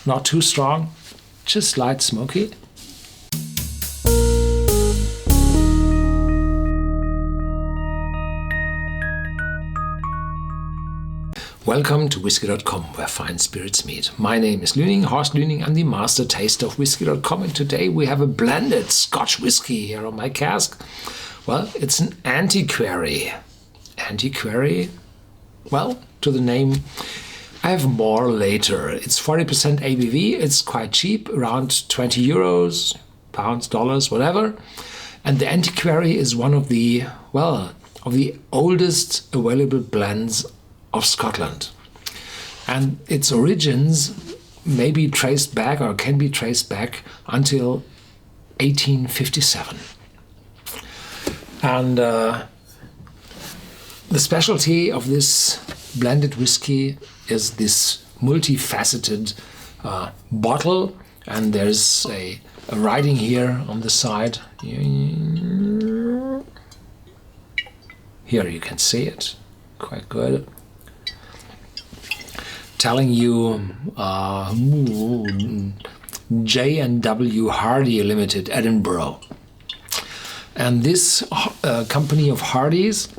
Not too strong, just light smoky. Welcome to Whisky.com, where fine spirits meet. My name is Lüning, Horst Lüning. I'm the master taster of Whisky.com, and today we have a blended Scotch whisky here on my cask. Well, it's an Antiquary. Antiquary? Well, to the name, I have more later. It's 40% ABV. It's quite cheap, around 20 euros, pounds, dollars, whatever. And the Antiquary is one of the, of the oldest available blends of Scotland. And its origins may be traced back or can be traced back until 1857. And the specialty of this blended whiskey is this multifaceted bottle, and there's a writing here on the side. Here you can see it, quite good, telling you J&W Hardy Limited, Edinburgh. And this company of Hardy's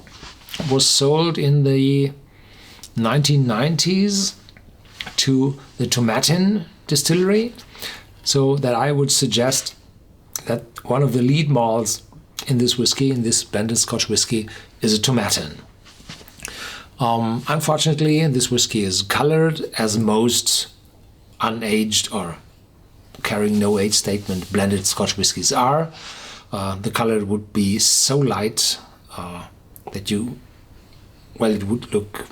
was sold in the 1990s to the Tomatin distillery, so that I would suggest that one of the lead malts in this whiskey, in this blended Scotch whiskey, is a Tomatin. Unfortunately, this whiskey is colored as most unaged or carrying no age statement blended Scotch whiskies are. The color would be so light that it would look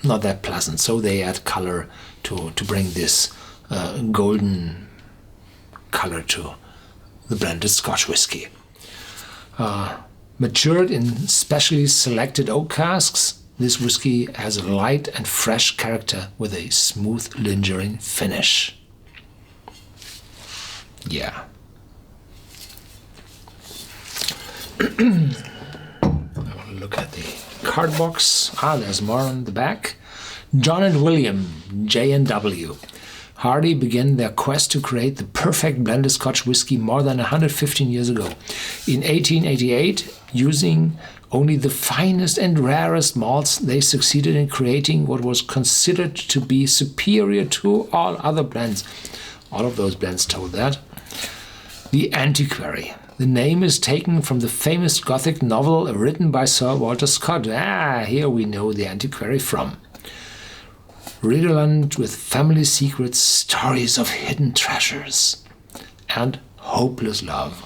not that pleasant. So they add color to bring this golden color to the blended Scotch whiskey. Matured in specially selected oak casks, this whiskey has a light and fresh character with a smooth, lingering finish. Yeah. I want to look at the card box. There's more on the back. John and William, J&W. Hardy began their quest to create the perfect blended Scotch whisky more than 115 years ago. In 1888, using only the finest and rarest malts, they succeeded in creating what was considered to be superior to all other blends. All of those blends told that. The Antiquary. The name is taken from the famous Gothic novel written by Sir Walter Scott. Here we know the Antiquary from. Redolent with family secrets, stories of hidden treasures, and hopeless love.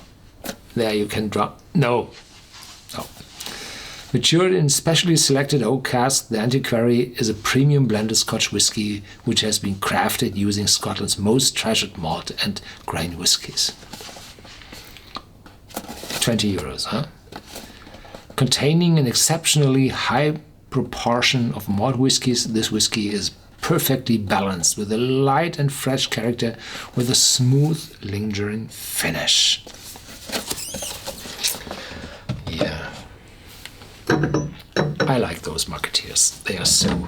There you can drop. No. Matured in specially selected oak casks, the Antiquary is a premium blended Scotch whisky which has been crafted using Scotland's most treasured malt and grain whiskies. 20 euros, huh? Containing an exceptionally high proportion of malt whiskies, this whiskey is perfectly balanced with a light and fresh character with a smooth, lingering finish. Yeah. I like those marketeers. They are so,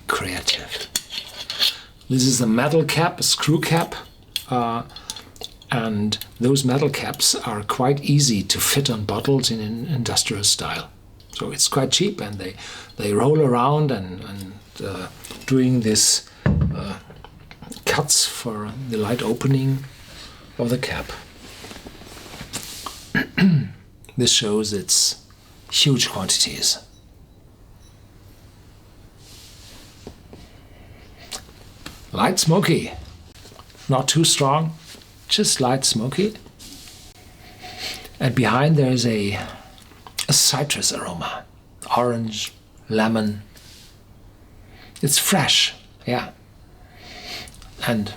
creative. This is a metal cap, a screw cap, and those metal caps are quite easy to fit on bottles in an industrial style. So it's quite cheap, and they roll around and doing this cuts for the light opening of the cap. This shows its huge quantities. Light smoky, not too strong, just light smoky. And behind there is a citrus aroma, orange, lemon. It's fresh, yeah. And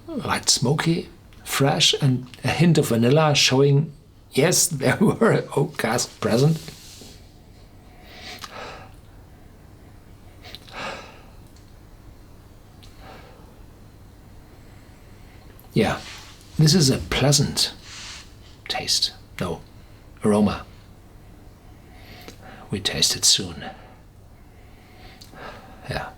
light smoky, fresh, and a hint of vanilla showing, yes, there were oak casks present. Yeah, this is a pleasant taste. No, aroma. we taste it soon. Yeah.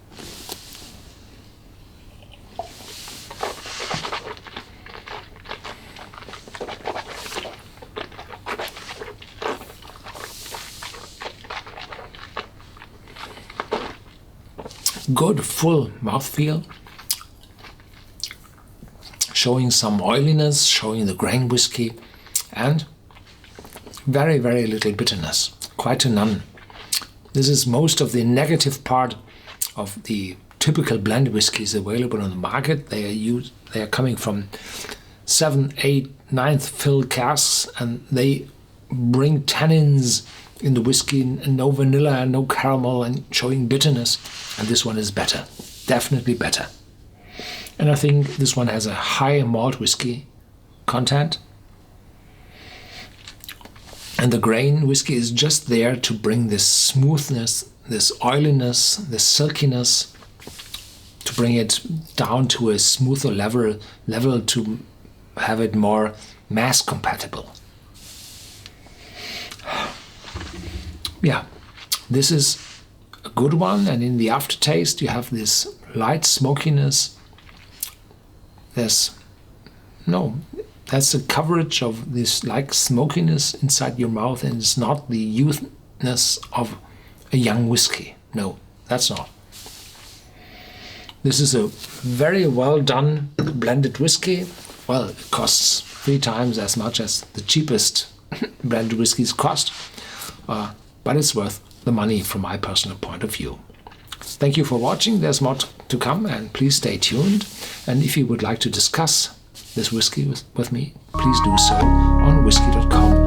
Good full mouthfeel, showing some oiliness, showing the grain whiskey, and very, very little bitterness, quite to none. This is most of the negative part of the typical blend whiskies available on the market. They are coming from 7th, 8th, 9th fill casks, and they bring tannins in the whiskey, and no vanilla and no caramel, and showing bitterness. And this one is better, definitely better. And I think this one has a high malt whiskey content. And the grain whiskey is just there to bring this smoothness, this oiliness, this silkiness, to bring it down to a smoother level to have it more mass compatible. Yeah, this is a good one, and in the aftertaste you have this light smokiness. That's the coverage of this like smokiness inside your mouth, and it's not the youthness of a young whiskey. No, that's not. This is a very well done blended whiskey. Well, it costs 3 times as much as the cheapest blended whiskies cost, but it's worth the money from my personal point of view. Thank you for watching. There's more to come, and please stay tuned. And if you would like to discuss this whiskey with me, please do so on Whisky.com.